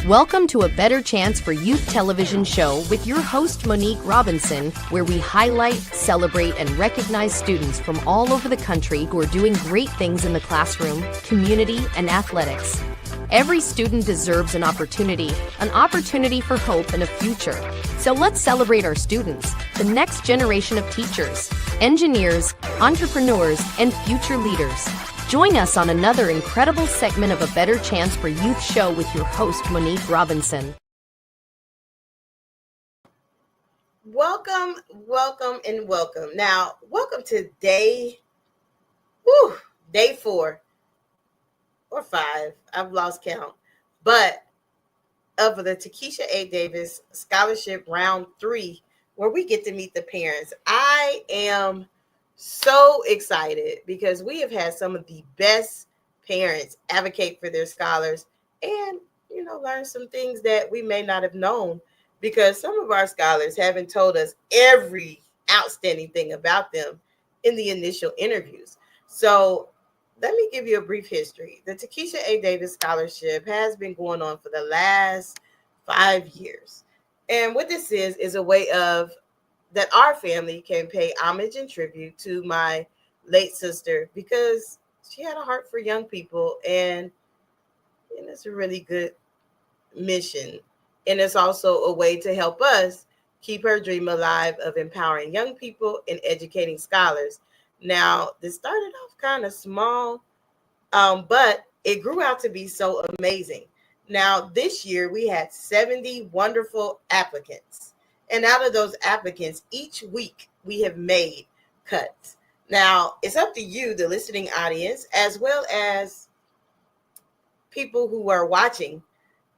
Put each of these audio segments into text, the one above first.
Welcome to A Better Chance for Youth television show with your host, Monique Robinson, where we highlight, celebrate, and recognize students from all over the country who are doing great things in the classroom, community, and athletics. Every student deserves an opportunity for hope and a future. So let's celebrate our students, the next generation of teachers, engineers, entrepreneurs, and future leaders. Join us on another incredible segment of A Better Chance for Youth show with your host, Monique Robinson. Welcome, and welcome. Now, welcome to day 4 or 5. I've lost count. But of the Takisha A. Davis Scholarship Round 3, where we get to meet the parents. I am so excited because we have had some of the best parents advocate for their scholars and, learn some things that we may not have known, because some of our scholars haven't told us every outstanding thing about them in the initial interviews. So let me give you a brief history. The Takisha A. Davis Scholarship has been going on for the last 5 years. And what this is a way of that our family can pay homage and tribute to my late sister, because she had a heart for young people, and it's a really good mission. And it's also a way to help us keep her dream alive of empowering young people and educating scholars. Now, this started off kind of small, but it grew out to be so amazing. Now, this year we had 70 wonderful applicants. And out of those applicants, each week we have made cuts. Now, it's up to you, the listening audience, as well as people who are watching,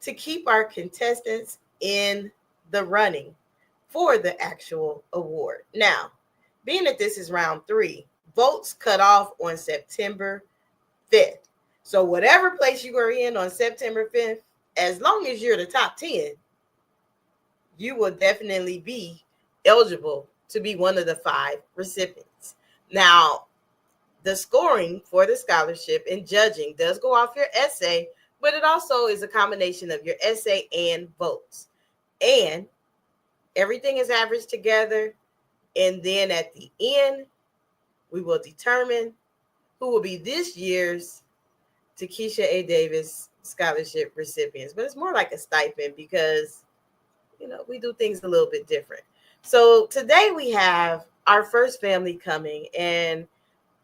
to keep our contestants in the running for the actual award. Now, being that this is round 3, votes cut off on September 5th. So whatever place you are in on September 5th, as long as you're the top 10, you will definitely be eligible to be one of the 5 recipients. Now, the scoring for the scholarship and judging does go off your essay, but it also is a combination of your essay and votes. And everything is averaged together. And then at the end, we will determine who will be this year's Takisha A. Davis Scholarship recipients. But it's more like a stipend because we do things a little bit different. So today we have our first family coming, and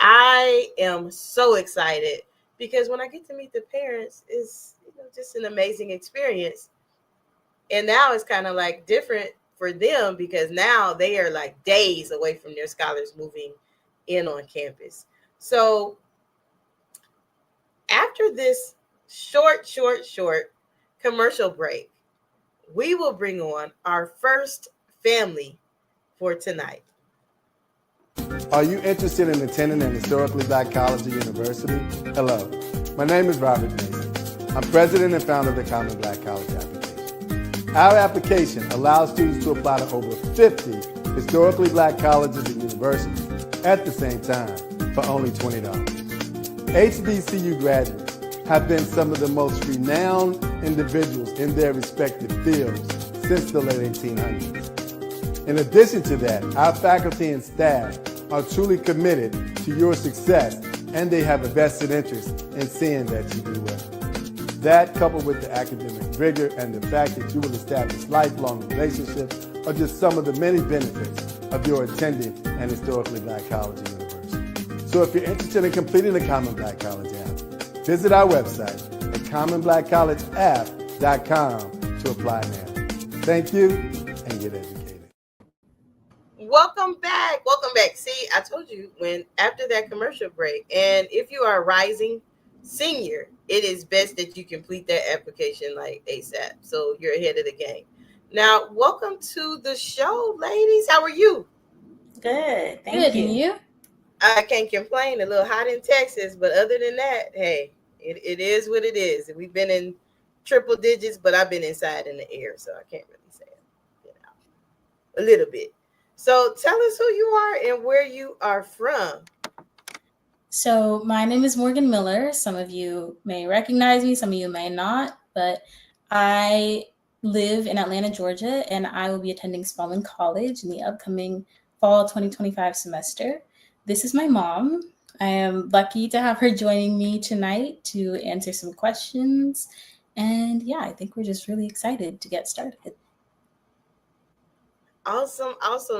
I am so excited because when I get to meet the parents, it's just an amazing experience. And now it's kind of like different for them because now they are like days away from their scholars moving in on campus. So after this short commercial break, we will bring on our first family for tonight. Are you interested in attending an historically Black college or university? Hello, my name is Robert Mason. I'm president and founder of the Common Black College application. Our application allows students to apply to over 50 historically Black colleges and universities at the same time for only $20. HBCU graduates have been some of the most renowned individuals in their respective fields since the late 1800s. In addition to that, our faculty and staff are truly committed to your success, and they have a vested interest in seeing that you do well. That, coupled with the academic rigor and the fact that you will establish lifelong relationships, are just some of the many benefits of your attending an historically Black college or university. So if you're interested in completing the Common Black College app, visit our website at commonblackcollegeapp.com to apply now. Thank you, and get educated. Welcome back. See, I told you after that commercial break, and if you are a rising senior, it is best that you complete that application like ASAP, so you're ahead of the game. Now, welcome to the show, ladies. How are you? Good, thank you. And you? I can't complain. A little hot in Texas, but other than that, hey, it is what it is. We've been in triple digits, but I've been inside in the air, so I can't really say it, a little bit. So tell us who you are and where you are from. So my name is Morgan Miller. Some of you may recognize me, some of you may not, but I live in Atlanta, Georgia, and I will be attending Spelman College in the upcoming fall 2025 semester. This is my mom. I am lucky to have her joining me tonight to answer some questions. And yeah, I think we're just really excited to get started. Awesome.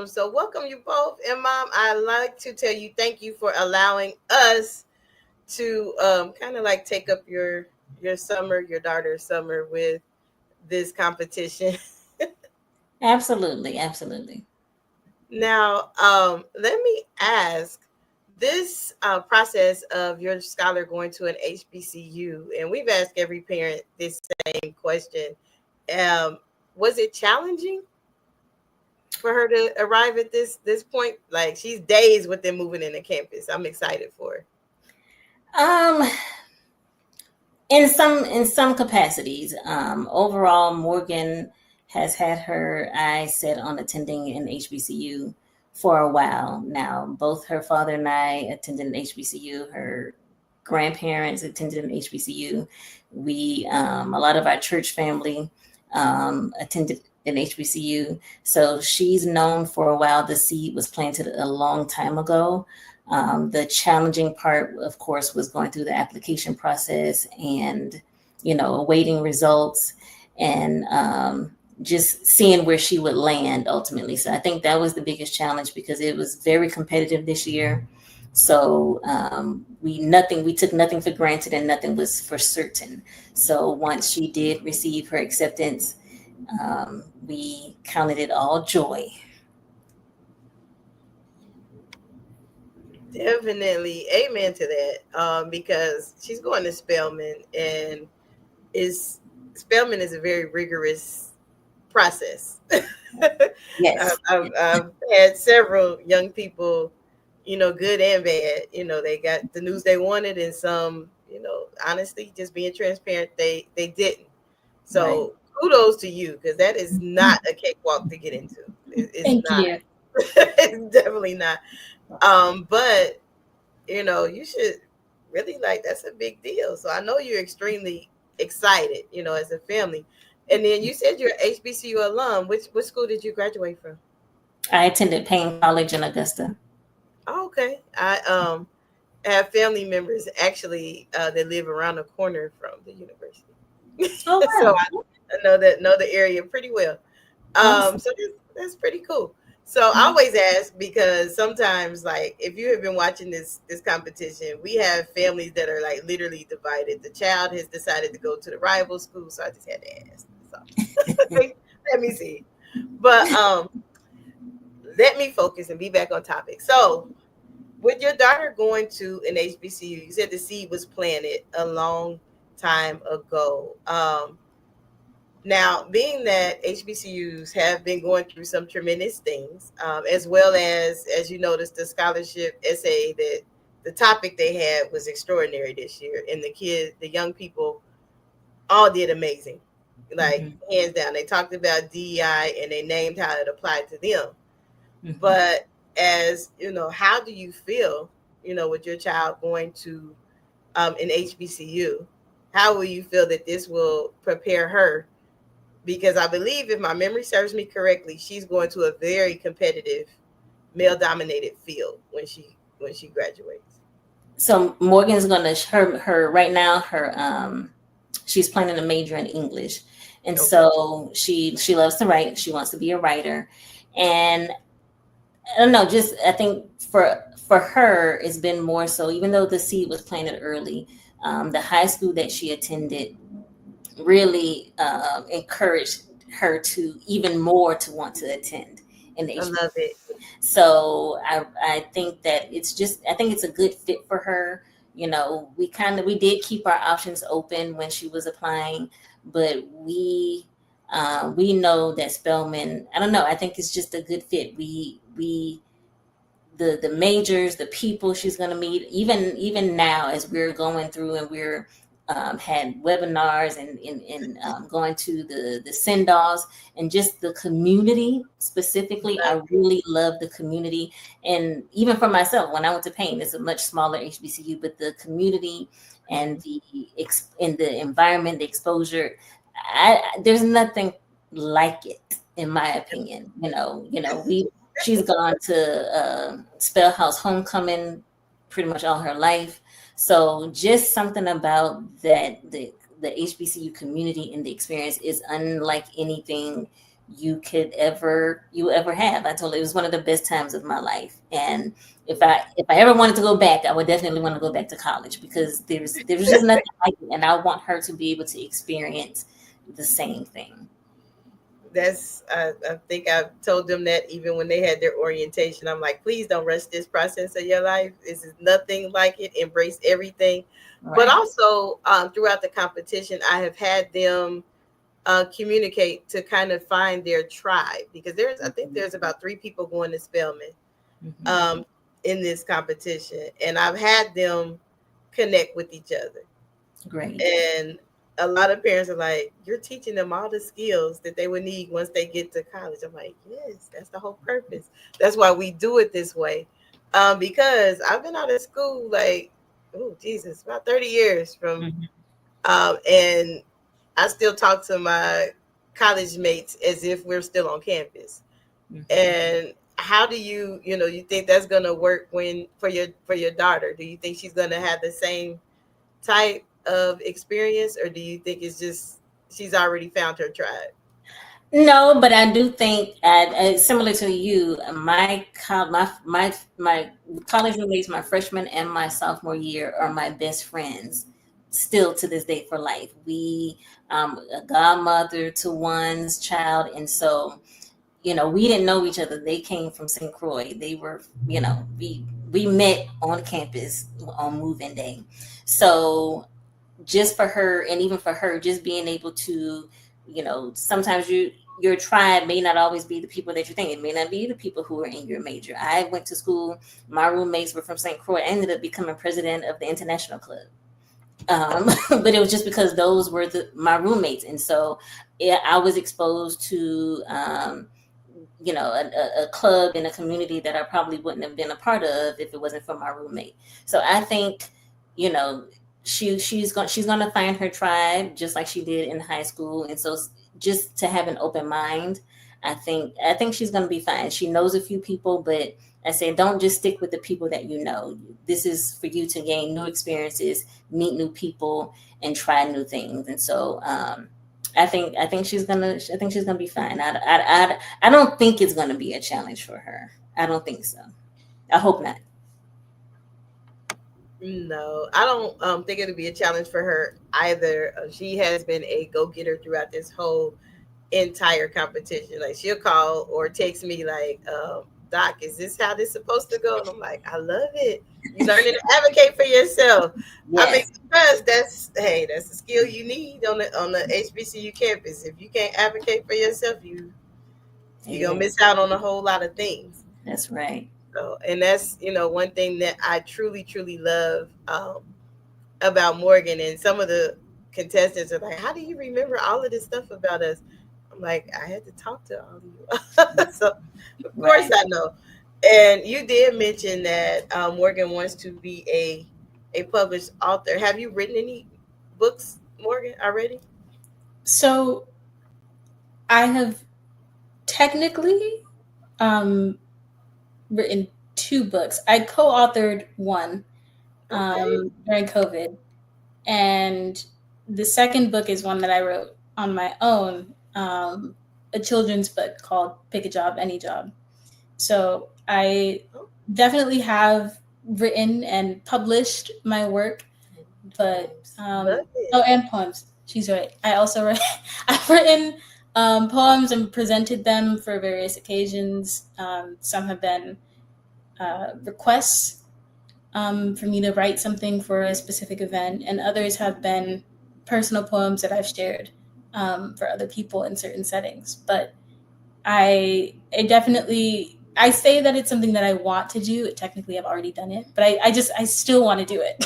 So welcome you both. And Mom, I'd like to tell you thank you for allowing us to kind of like take up your summer, your daughter's summer with this competition. Absolutely. Now, let me ask this process of your scholar going to an HBCU, and we've asked every parent this same question. Was it challenging for her to arrive at this point? Like, she's days with them moving into campus. I'm excited for her. In some capacities. Overall, Morgan has had her eyes set on attending an HBCU for a while now. Both her father and I attended an HBCU. Her grandparents attended an HBCU. We, a lot of our church family attended an HBCU. So she's known for a while. The seed was planted a long time ago. The challenging part, of course, was going through the application process and, awaiting results and just seeing where she would land ultimately. So I think that was the biggest challenge because it was very competitive this year. So we took nothing for granted and nothing was for certain. So once she did receive her acceptance, we counted it all joy. Definitely, amen to that. Because she's going to Spelman, and Spelman is a very rigorous process. Yes. I've had several young people, good and bad. They got the news they wanted, and some, honestly, just being transparent, they didn't. So right. Kudos to you, because that is not a cakewalk to get into. It's not. You. It's definitely not. But you should really that's a big deal. So I know you're extremely excited, as a family. And then you said you're an HBCU alum. Which school did you graduate from? I attended Payne College in Augusta. Oh, okay. I have family members actually that live around the corner from the university. Oh, wow. So I know the area pretty well. Awesome. So that's pretty cool. So I always ask because sometimes, like, if you have been watching this competition, we have families that are like literally divided. The child has decided to go to the rival school, so I just had to ask. So let me see. But let me focus and be back on topic. So with your daughter going to an HBCU, you said the seed was planted a long time ago. Now, being that HBCUs have been going through some tremendous things, as well as you noticed, the scholarship essay that the topic they had was extraordinary this year, and the young people, all did amazing, like hands down. They talked about DEI and they named how it applied to them. Mm-hmm. But as how do you feel, with your child going to an HBCU? How will you feel that this will prepare her? Because I believe, if my memory serves me correctly, she's going to a very competitive, male-dominated field when she graduates. So Morgan's gonna her right now. She's planning to major in English, and okay. So she loves to write. She wants to be a writer, and I don't know. Just I think for her, it's been more so. Even though the seed was planted early, the high school that she attended really encouraged her to even more to want to attend in the HBCU. I love it. So I think that I think it's a good fit for her. We did keep our options open when she was applying, but we know that Spelman, I don't know, I think it's just a good fit. The majors, the people she's going to meet, even now as we're going through and we're had webinars and going to the send-offs and just the community specifically. I really love the community. And even for myself, when I went to Payne, it's a much smaller HBCU, but the community and the environment, the exposure, there's nothing like it, in my opinion. She's gone to Spellhouse Homecoming pretty much all her life. So just something about that, the HBCU community and the experience is unlike anything you ever have. I told her it was one of the best times of my life. And if I ever wanted to go back, I would definitely want to go back to college, because there's just nothing like it. And I want her to be able to experience the same thing. I think I've told them that even when they had their orientation. I'm like, please don't rush this process of your life. This is nothing like it. Embrace everything. Right. But also throughout the competition, I have had them communicate to kind of find their tribe, because I think there's about 3 people going to Spelman in this competition, and I've had them connect with each other. Great. And a lot of parents are like, you're teaching them all the skills that they would need once they get to college. I'm like, yes, that's the whole purpose. That's why we do it this way. Because I've been out of school about 30 years from, and I still talk to my college mates as if we're still on campus. And how do you think that's going to work for your daughter? Do you think she's going to have the same type of experience, or do you think it's just she's already found her tribe? No, but I do think, similar to you, my college roommates, my freshman and my sophomore year, are my best friends still to this day for life. We a godmother to one's child, and so we didn't know each other. They came from St. Croix. They were, we met on campus on move-in day. So just for her, and even for her, just being able to, sometimes your tribe may not always be the people that you think. It may not be the people who are in your major. I went to school, my roommates were from St. Croix. I ended up becoming president of the International Club. But it was just because those were my roommates. And so I was exposed to, a club in a community that I probably wouldn't have been a part of if it wasn't for my roommate. So I think, she's going to find her tribe just like she did in high school. And so just to have an open mind, I think she's going to be fine. She knows a few people, but I say, don't just stick with the people that you know. This is for you to gain new experiences, meet new people, and try new things. And so I think she's gonna be fine. I don't think it's gonna be a challenge for her. I don't think so. I hope not. No, I don't think it'll be a challenge for her either. She has been a go-getter throughout this whole entire competition. Like, she'll call or text me like, Doc, is this how this is supposed to go? And I'm like, I love it. You're learning to advocate for yourself. Yes. I mean, because that's the skill you need on the HBCU campus. If you can't advocate for yourself, you're gonna miss out on a whole lot of things. That's right. So, and that's one thing that I truly, truly love about Morgan. And some of the contestants are like, how do you remember all of this stuff about us? I'm like, I had to talk to all of you. So of course I know. And you did mention that Morgan wants to be a published author. Have you written any books, Morgan, already? So I have technically written 2 books. I co-authored one during COVID. And the second book is one that I wrote on my own, a children's book called Pick a Job, Any Job. So I definitely have written and published my work, but and poems. She's right. I also write. I've written poems and presented them for various occasions. Some have been requests for me to write something for a specific event, and others have been personal poems that I've shared for other people in certain settings. But I definitely, I say that it's something that I want to do. Technically, I've already done it, but I still want to do it.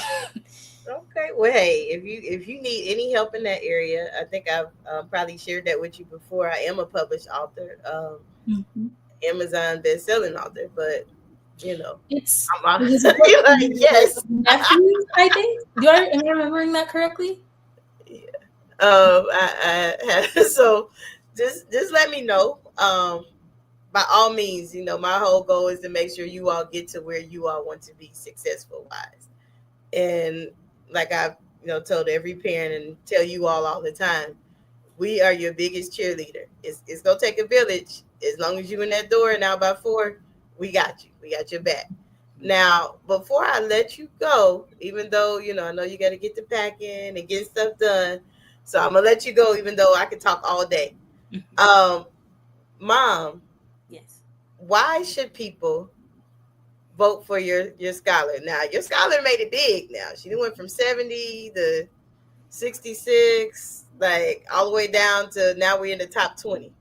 Okay. Well, hey, if you need any help in that area, I think I've probably shared that with you before. I am a published author, Amazon best-selling author, but it's I'm like, yes. Nephew, I think. Am I remembering that correctly? Yeah. So just let me know. By all means, my whole goal is to make sure you all get to where you all want to be successful wise. And like I've told every parent and tell you all the time, we are your biggest cheerleader. It's gonna take a village. As long as you in that door now by 4, we got you. We got your back. Now, before I let you go, even though I know you got to get the packing and get stuff done, so I'm gonna let you go, even though I could talk all day. Mom, Yes. why should people vote for your scholar? Now, your scholar made it big. Now she went from 70 to 66, like all the way down to now we're in the top 20.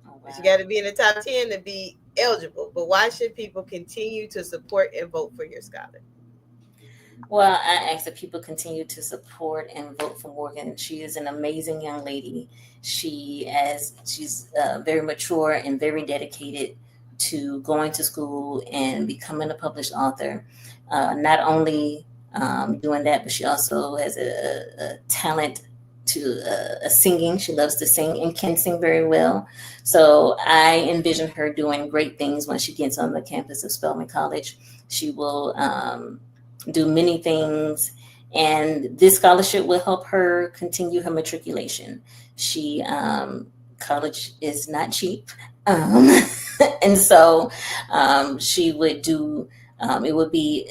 Oh, But you wow. got to be in the top 10 to be eligible. But why should people continue to support and vote for your scholar? Well, I ask that people continue to support and vote for Morgan. She is an amazing young lady. She's very mature and very dedicated to going to school and becoming a published author. Not only doing that, but she also has a talent to singing. She loves to sing and can sing very well. So I envision her doing great things when she gets on the campus of Spelman College. She will do many things, and this scholarship will help her continue her matriculation. She college is not cheap, and so she would do. It would be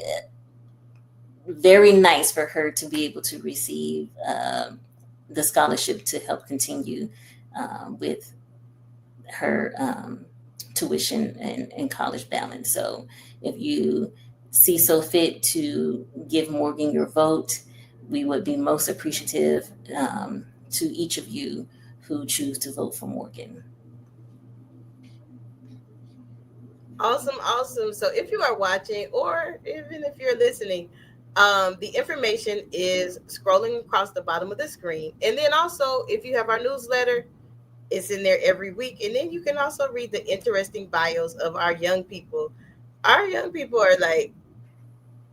very nice for her to be able to receive the scholarship to help continue with her tuition and college balance. So if you see so fit to give Morgan your vote, we would be most appreciative to each of you who choose to vote for Morgan. Awesome. So if you are watching or even if you're listening, the information is scrolling across the bottom of the screen. And then also, if you have our newsletter, it's in there every week. And then you can also read the interesting bios of our young people. Our young people are like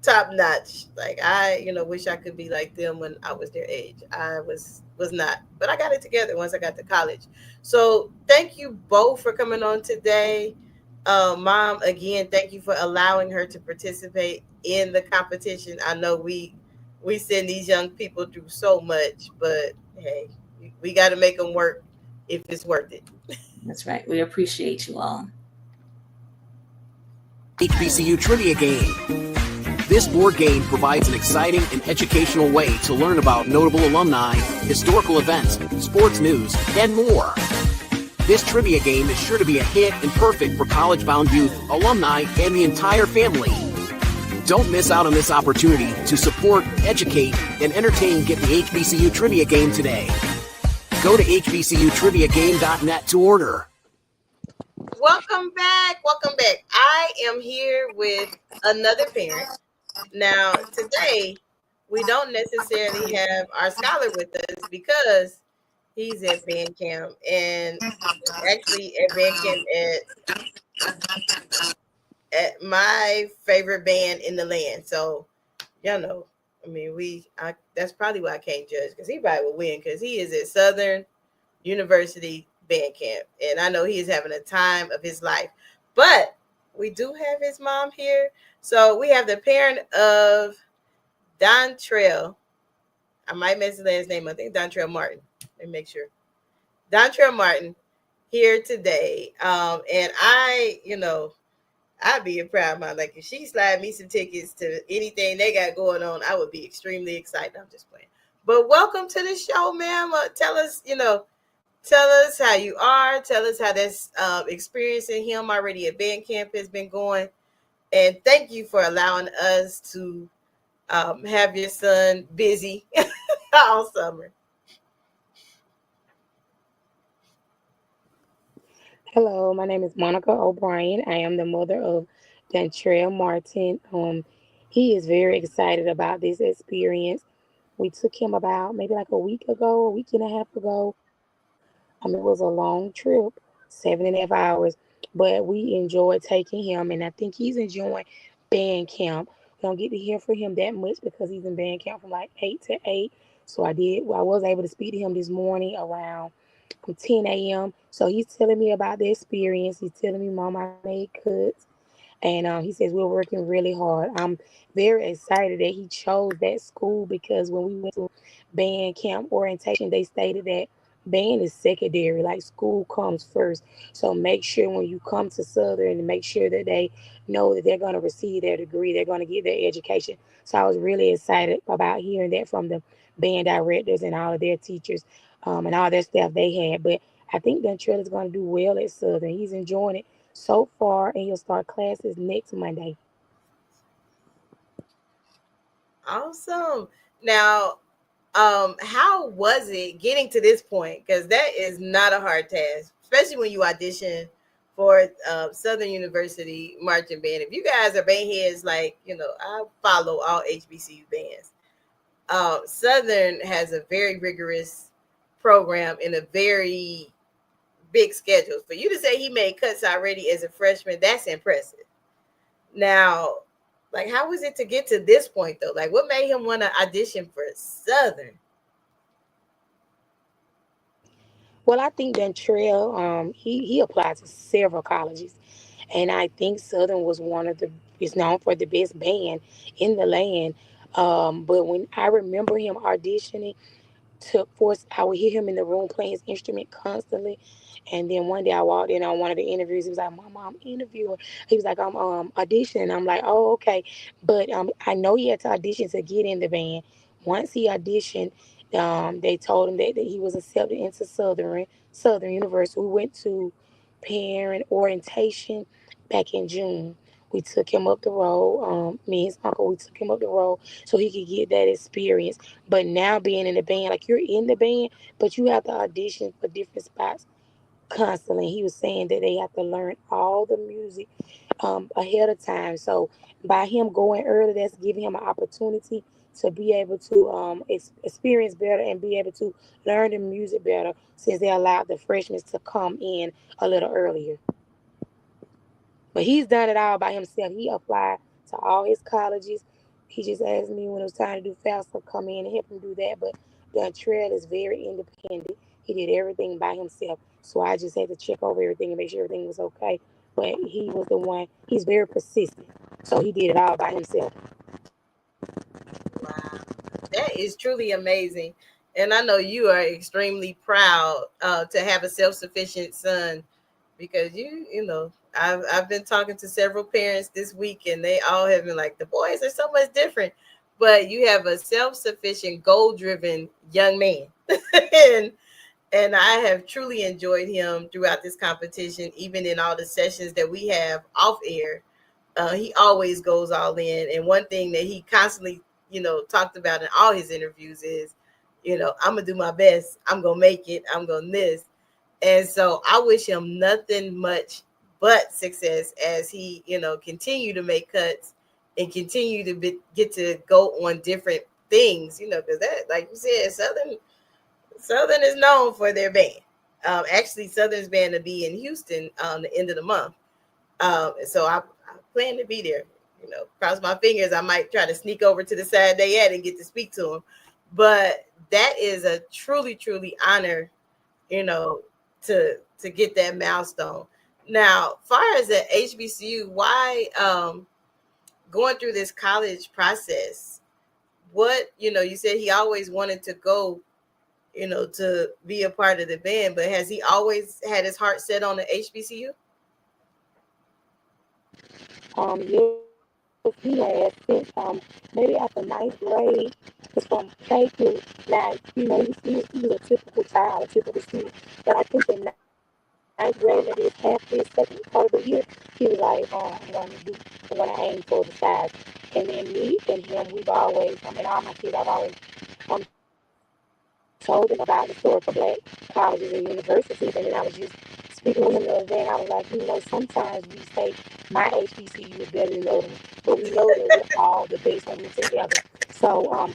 top notch. Like I, wish I could be like them when I was their age. I was not, but I got it together once I got to college. So thank you both for coming on today. Mom, again, thank you for allowing her to participate in the competition. I know we send these young people through so much, but hey, we got to make them work if it's worth it. That's right. We appreciate you all. HBCU Trivia Game. This board game provides an exciting and educational way to learn about notable alumni, historical events, sports news, and more. This trivia game is sure to be a hit and perfect for college-bound youth, alumni, and the entire family. Don't miss out on this opportunity to support, educate, and entertain Get the HBCU Trivia Game today. Go to hbcutriviagame.net to order. Welcome back. I am here with another parent. Now, today, we don't necessarily have our scholar with us because he's at band camp and actually at band camp at my favorite band in the land. So, I mean, that's probably why I can't judge because he probably will win because he is at Southern University band camp. And I know he is having a time of his life. But we do have his mom here. So we have the parent of Dontrell. I might mess his last name. I think Dontrell Martin. Let me make sure. Dontrell Martin here today. And I'd be a proud mom. Like if she slide me some tickets to anything they got going on, I would be extremely excited. I'm just playing. But welcome to the show, ma'am. Tell us how you are. Tell us how this experience in him already at band camp has been going. And thank you for allowing us to have your son busy all summer. Hello, my name is Monica O'Brien. I am the mother of Dontrell Martin. He is very excited about this experience. We took him about maybe like a week and a half ago. It was a long trip, 7.5 hours, but we enjoyed taking him, and I think he's enjoying band camp. We don't get to hear from him that much because he's in band camp from like 8 to 8. So I was able to speak to him this morning around 10 a.m. So he's telling me about the experience. He's telling me, Mom, I made cuts. And he says we're working really hard. I'm very excited that he chose that school because when we went to band camp orientation, they stated that band is secondary, like school comes first. So make sure when you come to Southern, make sure that they know that they're going to receive their degree, they're going to get their education. So I was really excited about hearing that from the band directors and all of their teachers and all their staff they had. But I think Dontrell is going to do well at Southern. He's enjoying it so far, and he'll start classes next Monday. Awesome. Now, how was it getting to this point? Because that is not a hard task, especially when you audition for Southern University marching band. If you guys are band heads, like I follow all HBCU bands. Southern has a very rigorous program and a very big schedule. For you to say he made cuts already as a freshman, that's impressive. Now, like, how was it to get to this point though? Like, what made him want to audition for Southern? Well, I think Dontrell, he applied to several colleges, and I think Southern was one of the is known for the best band in the land. But when I remember him auditioning, took force. I would hear him in the room playing his instrument constantly. And then one day I walked in on one of the interviews. He was like, Mama, I'm interviewing. He was like, I'm auditioning. I'm like, oh, okay. But I know he had to audition to get in the band. Once he auditioned, they told him that he was accepted into Southern University. We went to parent orientation back in June. We took him up the road. Me and his uncle, we took him up the road so he could get that experience. But now being in the band, like you're in the band, but you have to audition for different spots constantly. He was saying that they have to learn all the music ahead of time. So by him going early, that's giving him an opportunity to be able to experience better and be able to learn the music better since they allowed the freshmen to come in a little earlier. But he's done it all by himself. He applied to all his colleges. He just asked me when it was time to do FAFSA, come in and help him do that. But Dontrell is very independent. He did everything by himself. So I just had to check over everything and make sure everything was okay. But he was the one, he's very persistent. So he did it all by himself. Wow, that is truly amazing. And I know you are extremely proud to have a self-sufficient son because I've been talking to several parents this week and they all have been like, the boys are so much different, but you have a self-sufficient, goal-driven young man. and and I have truly enjoyed him throughout this competition, even in all the sessions that we have off air. He always goes all in. And one thing that he constantly, talked about in all his interviews is, I'm gonna do my best. I'm gonna make it. I'm gonna this. And so I wish him nothing much but success as he, continue to make cuts and continue to get to go on different things, because that, like you said, Southern is known for their band. Actually, Southern's band to be in Houston on the end of the month. So I plan to be there. Cross my fingers. I might try to sneak over to the side they at and get to speak to them. But that is a truly, truly honor, to get that milestone. Now, far as the HBCU, why going through this college process? What you said he always wanted to go, to be a part of the band, but has he always had his heart set on the HBCU? Yes, he has since maybe after ninth grade. It's from K to now, he was a typical child, a typical student. But I think in ninth grade, maybe it's half his second part of the year, he was like, I'm gonna aim for the size. And then me and him, we've always, and all my kids, I've always um, told them about historical black colleges and universities. And then I was just speaking with him the other day, and I was like, sometimes we say my HBCU is better than the other, but we know that we're all the best when we're together. So,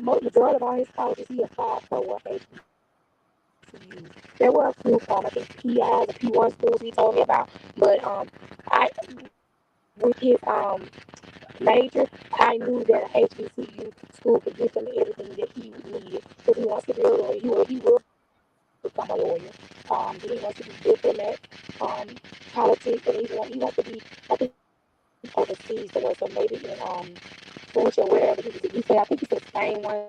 majority of all his colleges, he applied for what HBCUs. There were a few, I think PIs, P1 schools he told me about, but I with his major, I knew that a HBCU school could give him everything that he needed. If he wants to be a lawyer, he will become a lawyer. He wants to be diplomat, politics, and he wants to be, I think, overseas somewhere. So maybe in French or wherever he said. I think he said Spain one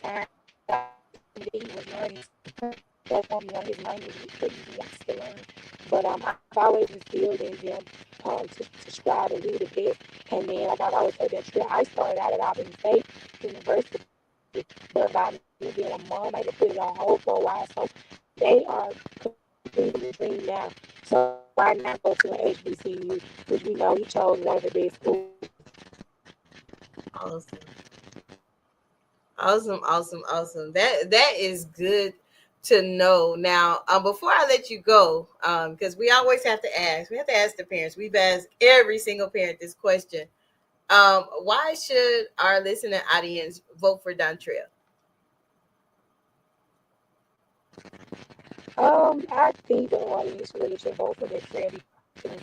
time. He was learning. That's one of his languages that he wants to learn. But I've always instilled in them to strive and do the best. And then, like I've always said, that I started out at Albany State University, but by me being a mom, I had to put it on hold for a while. So they are completing the dream now. So why not go to an HBCU, which we know he chose one of the best schools. Awesome. That is good to know. Now, before I let you go, because we always have to ask the parents. We've asked every single parent this question. Why should our listening audience vote for Dontrell? I think the audience really should vote for Dontrell because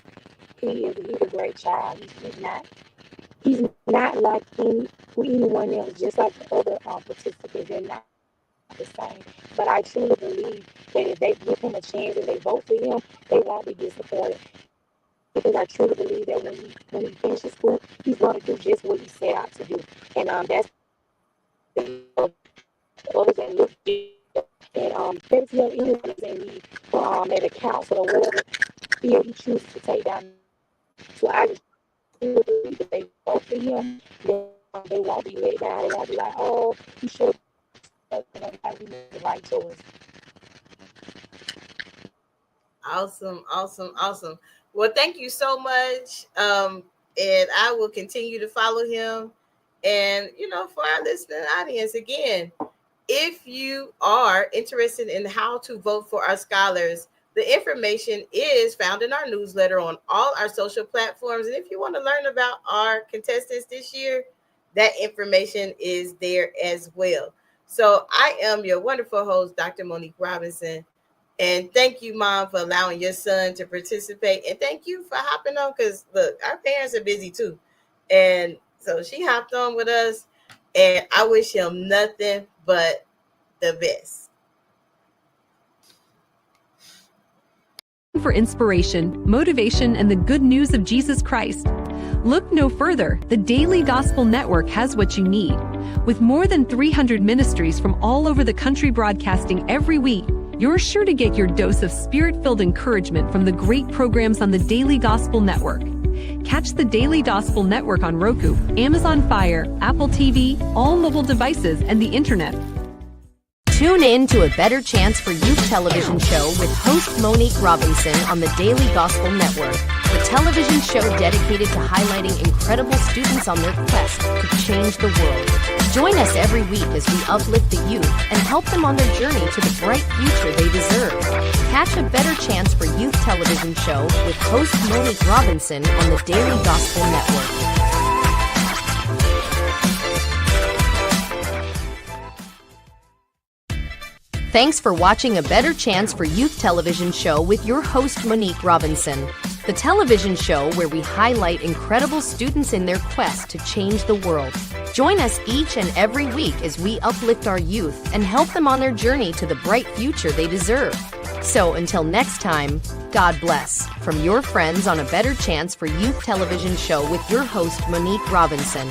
he's a great child. He's not like anyone else, just like the other participants. They're not the same. But I truly believe that if they give him a chance and they vote for him, they won't be disappointed. Because I truly believe that when he finishes school, he's going to do just what he set out to do. And that's the others that look good. And maybe tell anyone that's in need at a council or whatever field he chooses to take down. So I just truly believe that they vote for him, then they won't be let down. They won't be like, oh, he should have made the right choice. Awesome. Well, thank you so much. And I will continue to follow him. And, for our listening audience, again, if you are interested in how to vote for our scholars, the information is found in our newsletter on all our social platforms. And if you want to learn about our contestants this year, that information is there as well. So I am your wonderful host, Dr. Monique Robinson. And thank you, Mom, for allowing your son to participate. And thank you for hopping on because, look, our parents are busy too. And so she hopped on with us. And I wish him nothing but the best. For inspiration, motivation, and the good news of Jesus Christ. Look no further. The Daily Gospel Network has what you need. With more than 300 ministries from all over the country broadcasting every week, you're sure to get your dose of spirit-filled encouragement from the great programs on the Daily Gospel Network. Catch the Daily Gospel Network on Roku, Amazon Fire, Apple TV, all mobile devices, and the internet. Tune in to A Better Chance for Youth television show with host Monique Robinson on the Daily Gospel Network, the television show dedicated to highlighting incredible students on their quest to change the world. Join us every week as we uplift the youth and help them on their journey to the bright future they deserve. Catch A Better Chance for Youth television show with host Monique Robinson on the Daily Gospel Network. Thanks for watching A Better Chance for Youth television show with your host Monique Robinson, the television show where we highlight incredible students in their quest to change the world. Join us each and every week as we uplift our youth and help them on their journey to the bright future they deserve. So until next time, God bless from your friends on A Better Chance for Youth television show with your host Monique Robinson.